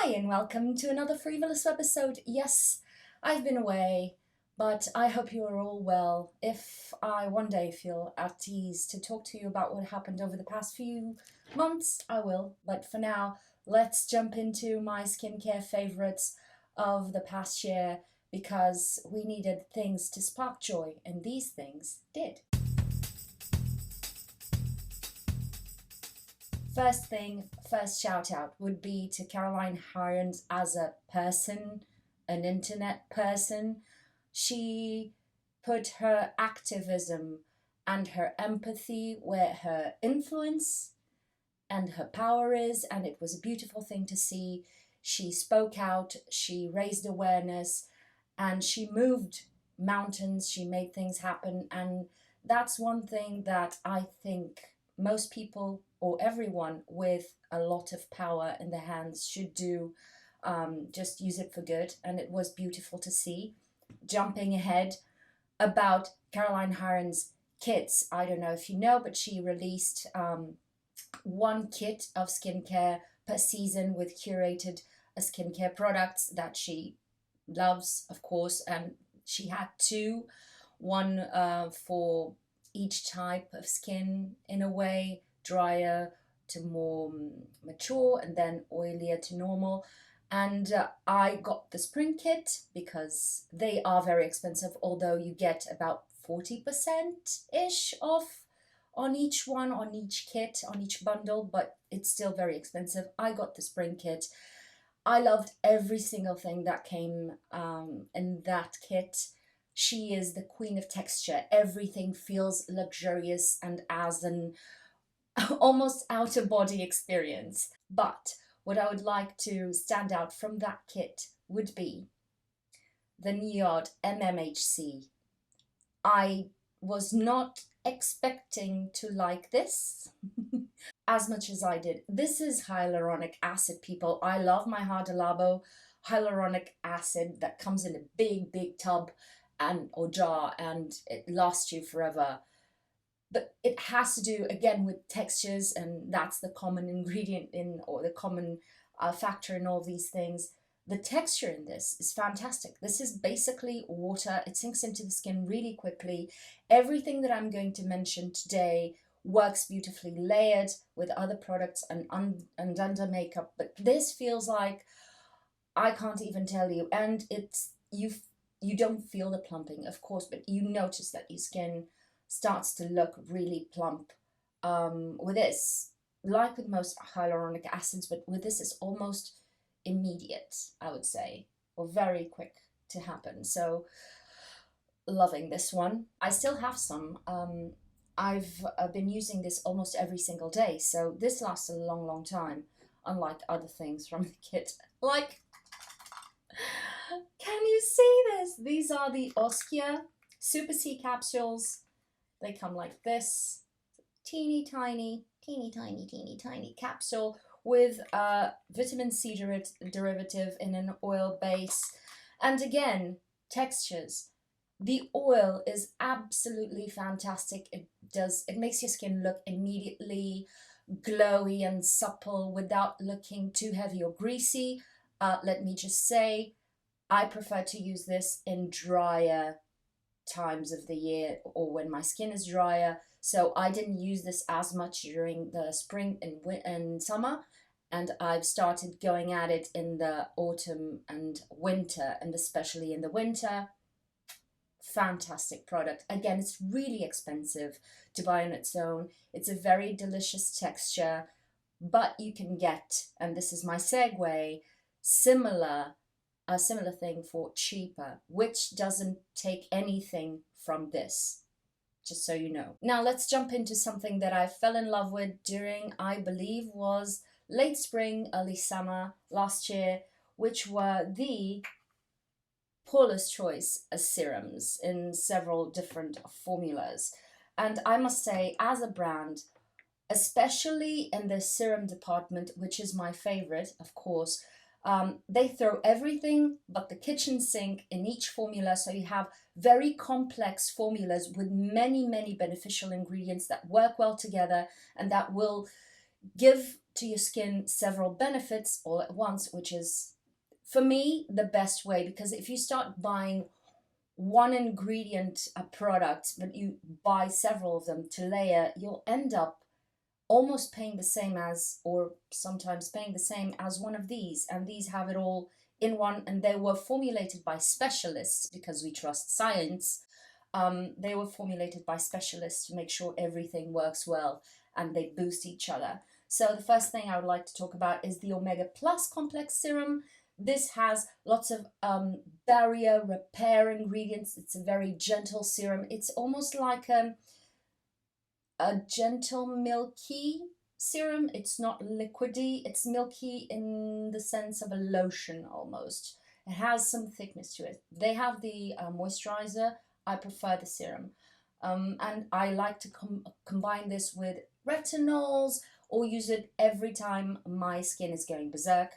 Hi and welcome to another Freevolous episode. Yes, I've been away, but I hope you are all well. If I one day feel at ease to talk to you about what happened over the past few months, I will. But for now, let's jump into my skincare favorites of the past year because we needed things to spark joy, and these things did. First shout out would be to Caroline Hirons as a person, an internet person. She put her activism and her empathy where her influence and her power is, and it was a beautiful thing to see. She spoke out, she raised awareness, and she moved mountains, she made things happen, and that's one thing that I think most people or everyone with a lot of power in their hands should do. Just use it for good, and it was beautiful to see. Jumping ahead about Caroline Hirons' kits, I don't know if you know, but she released one kit of skincare per season with curated skincare products that she loves, of course, and she had one for each type of skin in a way, drier to more mature and then oilier to normal. And I got the spring kit because they are very expensive, although you get about 40%-ish off on each one, on each kit, on each bundle, but it's still very expensive. I got the spring kit. I loved every single thing that came in that kit. She is the queen of texture. Everything feels luxurious and as an almost out-of-body experience. But what I would like to stand out from that kit would be the Niod MMHC. I was not expecting to like this as much as I did. This is hyaluronic acid, people. I love my Hada Labo hyaluronic acid that comes in a big tub or jar, and it lasts you forever. But it has to do again with textures, and that's the common ingredient in, or the common factor in all these things. The texture in this is fantastic. This is basically water. It sinks into the skin really quickly. Everything that I'm going to mention today works beautifully layered with other products and under makeup, but this feels like, I can't even tell you. And it's you don't feel the plumping, of course, but you notice that your skin starts to look really plump with this, like with most hyaluronic acids, but with this it's almost immediate, I would say, or very quick to happen. So loving this one. I still have some. I've been using this almost every single day, so this lasts a long time, unlike other things from the kit. Like, can you see this? These are the Oskia Super C capsules. They come like this, teeny tiny capsule with a vitamin C derivative in an oil base. And again, textures. The oil is absolutely fantastic. It makes your skin look immediately glowy and supple without looking too heavy or greasy. Let me just say, I prefer to use this in drier times of the year or when my skin is drier. So I didn't use this as much during the spring and summer, and I've started going at it in the autumn and winter, and especially in the winter. Fantastic product. Again, it's really expensive to buy on its own. It's a very delicious texture, but you can get, and this is my segue, a similar thing for cheaper, which doesn't take anything from this, just so you know. Now let's jump into something that I fell in love with during, I believe, was late spring, early summer last year, which were the Paula's Choice serums in several different formulas. And I must say, as a brand, especially in the serum department, which is my favorite, of course, they throw everything but the kitchen sink in each formula, so you have very complex formulas with many beneficial ingredients that work well together and that will give to your skin several benefits all at once, which is, for me, the best way. Because if you start buying one ingredient product, but you buy several of them to layer, you'll end up almost paying the same as, or sometimes paying the same as one of these. And these have it all in one, and they were formulated by specialists because we trust science. They were formulated by specialists to make sure everything works well and they boost each other. So the first thing I would like to talk about is the Omega Plus Complex Serum. This has lots of barrier repair ingredients. It's a very gentle serum. It's almost like a gentle milky serum. It's not liquidy. It's milky in the sense of a lotion almost. It has some thickness to it. They have the moisturizer. I prefer the serum. And I like to combine this with retinols or use it every time my skin is going berserk.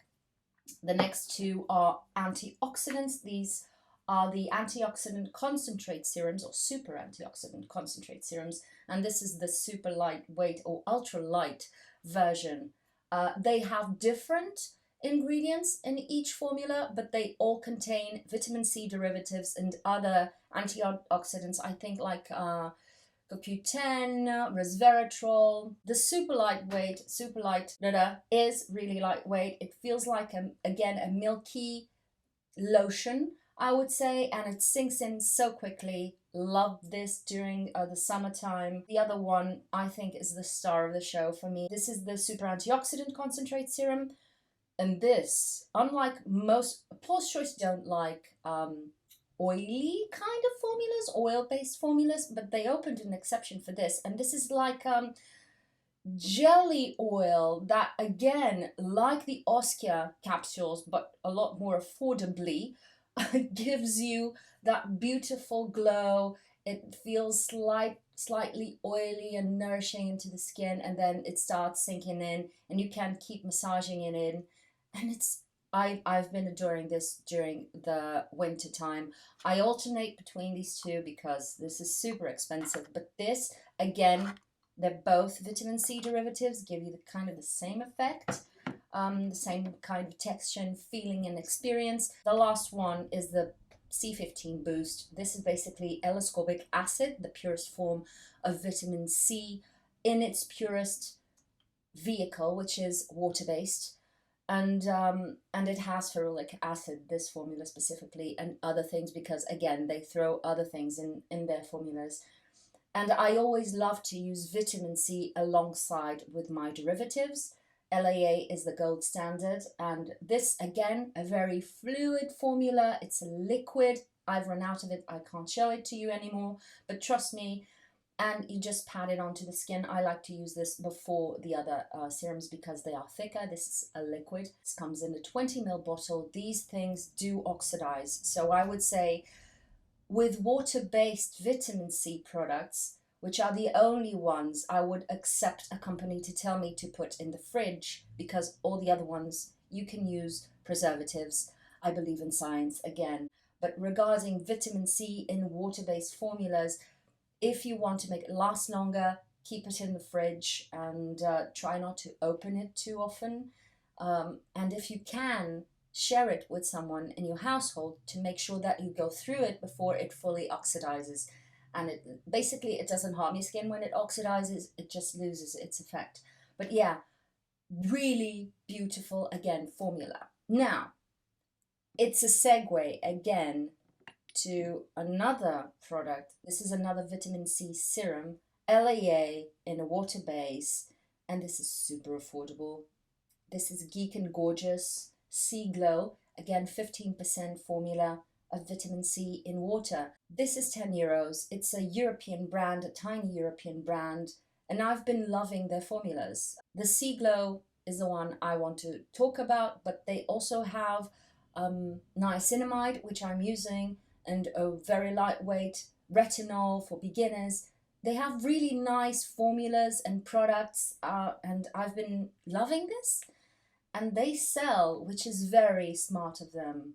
The next two are antioxidants. These are the antioxidant concentrate serums, or super antioxidant concentrate serums, and this is the super lightweight or ultra light version. They have different ingredients in each formula, but they all contain vitamin C derivatives and other antioxidants, I think, like CoQ10, resveratrol. The super light is really lightweight. It feels like, again, a milky lotion, I would say, and it sinks in so quickly. Love this during the summertime. The other one, I think, is the star of the show for me. This is the Super Antioxidant Concentrate Serum. And this, unlike most, Paul's Choice don't like oily kind of formulas, oil-based formulas, but they opened an exception for this. And this is like jelly oil that, again, like the Oscar capsules, but a lot more affordably, gives you that beautiful glow. It feels slightly oily and nourishing into the skin, and then it starts sinking in, and you can keep massaging it in. And I've been adoring this during the winter time. I alternate between these two because this is super expensive, but this, again, they're both vitamin C derivatives, give you the kind of the same effect, the same kind of texture and feeling and experience. The last one is the C15 Boost. This is basically L-ascorbic acid, the purest form of vitamin C in its purest vehicle, which is water-based. And it has ferulic acid, this formula specifically, and other things, because again, they throw other things in their formulas. And I always love to use vitamin C alongside with my derivatives. LAA is the gold standard, and this, again, a very fluid formula. It's a liquid. I've run out of it. I can't show it to you anymore, but trust me. And you just pat it onto the skin. I like to use this before the other serums because they are thicker. This is a liquid. This comes in a 20 ml bottle. These things do oxidize. So I would say with water-based vitamin C products, which are the only ones I would accept a company to tell me to put in the fridge, because all the other ones, you can use preservatives. I believe in science again. But regarding vitamin C in water-based formulas, if you want to make it last longer, keep it in the fridge and try not to open it too often. And if you can, share it with someone in your household to make sure that you go through it before it fully oxidizes. And it doesn't harm your skin when it oxidizes, it just loses its effect. But yeah, really beautiful, again, formula. Now, it's a segue again to another product. This is another vitamin C serum, LAA in a water base, and this is super affordable. This is Geek and Gorgeous Sea Glow, again 15% formula of vitamin C in water. This is 10 euros. It's a European brand, a tiny European brand, and I've been loving their formulas. The Sea Glow is the one I want to talk about, but they also have niacinamide, which I'm using, and a very lightweight retinol for beginners. They have really nice formulas and products, and I've been loving this. And they sell, which is very smart of them,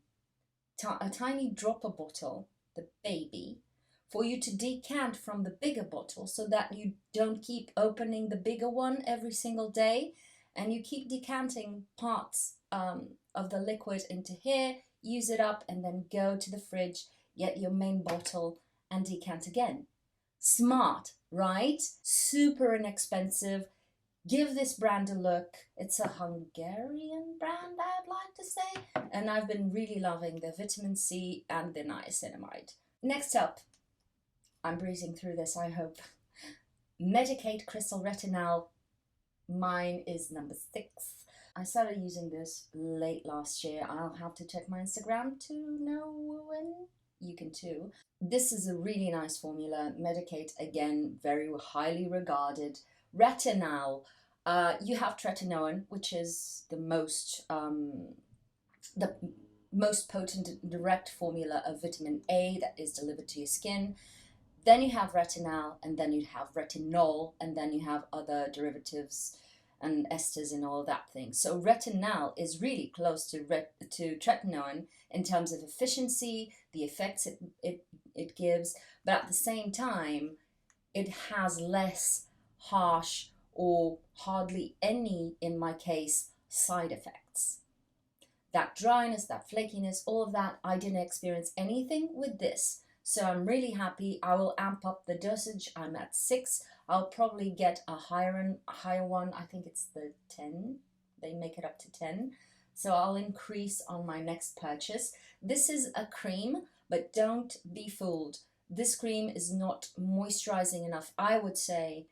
a tiny dropper bottle, the baby, for you to decant from the bigger bottle so that you don't keep opening the bigger one every single day. and you keep decanting parts of the liquid into here, use it up, and then go to the fridge, get your main bottle, and decant again. Smart, right? Super inexpensive. Give this brand a look. It's a Hungarian brand, I'd like to say. And I've been really loving the vitamin C and the niacinamide. Next up, I'm breezing through this, I hope. Medicaid Crystal Retinol. Mine is number 6. I started using this late last year. I'll have to check my Instagram to know when. You can too. This is a really nice formula. Medicaid, again, very highly regarded. Retinol. You have tretinoin, which is the most potent direct formula of vitamin A that is delivered to your skin. Then you have retinol, and then you have retinol, and then you have other derivatives and esters and all that thing. So retinol is really close to tretinoin in terms of efficiency, the effects it gives, but at the same time, it has less harsh or hardly any, in my case, side effects. That dryness, that flakiness, all of that, I didn't experience anything with this. So I'm really happy. I will amp up the dosage. I'm at 6. I'll probably get a higher one. I think it's the 10. They make it up to 10. So I'll increase on my next purchase. This is a cream, but don't be fooled. This cream is not moisturizing enough, I would say,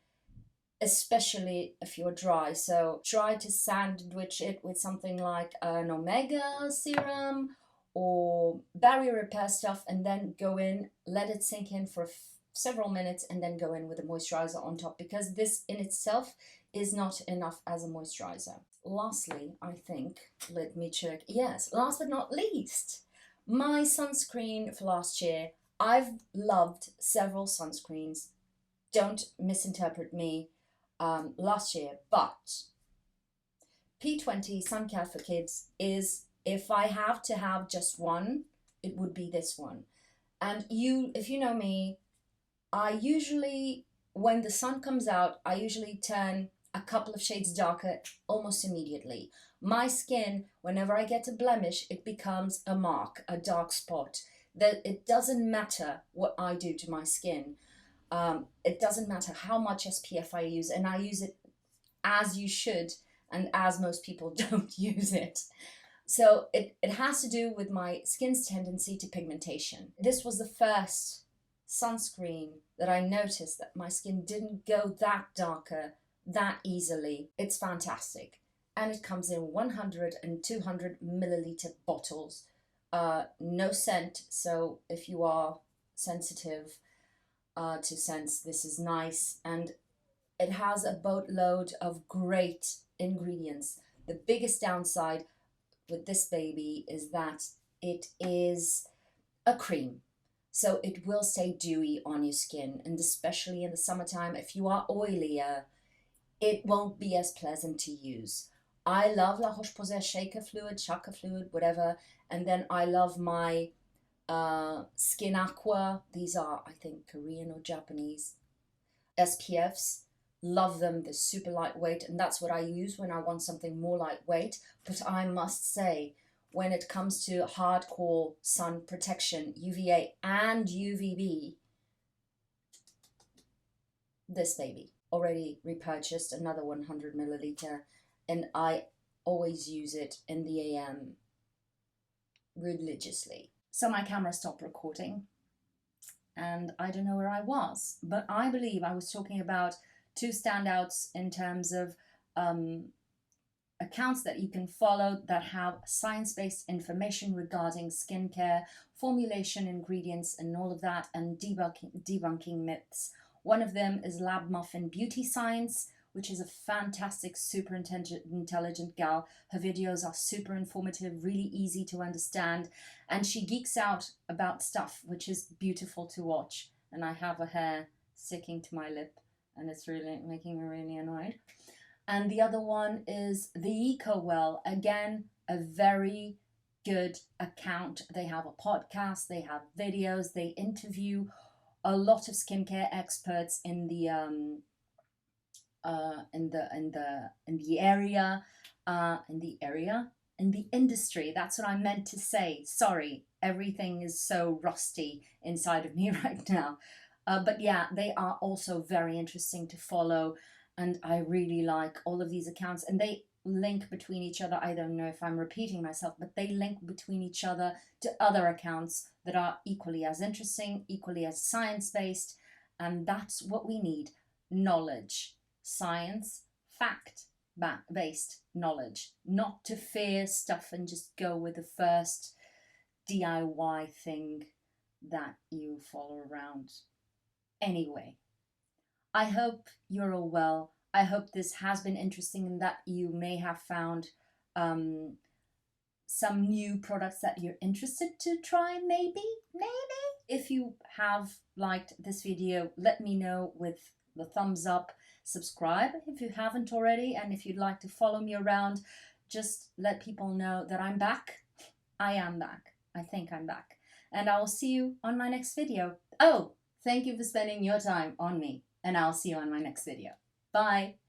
especially if you're dry. So try to sandwich it with something like an omega serum or barrier repair stuff, and then go in, let it sink in for several minutes, and then go in with a moisturizer on top, because this in itself is not enough as a moisturizer. Lastly, I think, let me check. Yes, last but not least, my sunscreen for last year. I've loved several sunscreens. Don't misinterpret me. Last year, but P20 Sun Care for Kids is, if I have to have just one, it would be this one. And if you know me, I usually, when the sun comes out, I usually turn a couple of shades darker almost immediately. My skin, whenever I get a blemish, it becomes a mark, a dark spot. That it doesn't matter what I do to my skin. It doesn't matter how much SPF I use, and I use it as you should, and as most people don't use it. So it has to do with my skin's tendency to pigmentation. This was the first sunscreen that I noticed that my skin didn't go that darker that easily. It's fantastic. And it comes in 100 and 200 milliliter bottles. No scent, so if you are sensitive to scents, this is nice. And it has a boatload of great ingredients. The biggest downside with this baby is that it is a cream. So it will stay dewy on your skin, and especially in the summertime, if you are oilier, it won't be as pleasant to use. I love La Roche-Posay Shaker Fluid, Chakra Fluid, whatever, and then I love my Skin Aqua. These are, I think, Korean or Japanese SPFs. Love them. They're super lightweight, and that's what I use when I want something more lightweight. But I must say, when it comes to hardcore sun protection, UVA and UVB, this baby. Already repurchased another 100 milliliter, and I always use it in the AM religiously. So my camera stopped recording, and I don't know where I was, but I believe I was talking about 2 standouts in terms of accounts that you can follow that have science-based information regarding skincare, formulation, ingredients, and all of that, and debunking myths. One of them is Lab Muffin Beauty Science, which is a fantastic, super intelligent gal. Her videos are super informative, really easy to understand, and she geeks out about stuff, which is beautiful to watch. And I have a hair sticking to my lip, and it's really making me really annoyed. And the other one is the Eco Well. Again, a very good account. They have a podcast, they have videos, they interview a lot of skincare experts in the in the industry. That's what I meant to say. Sorry, everything is so rusty inside of me right now. But yeah, they are also very interesting to follow, and I really like all of these accounts, and they link between each other. I don't know if I'm repeating myself, but they link between each other to other accounts that are equally as interesting, equally as science-based, and that's what we need. Knowledge, science, fact based knowledge, not to fear stuff and just go with the first DIY thing that you follow around. Anyway, I hope you're all well. I hope this has been interesting and that you may have found some new products that you're interested to try, maybe. If you have liked this video, let me know with the thumbs up. Subscribe if you haven't already, and if you'd like to follow me around, just let people know that I'm back. I am back. I think I'm back. And I'll see you on my next video. Oh, thank you for spending your time on me, and I'll see you on my next video. Bye.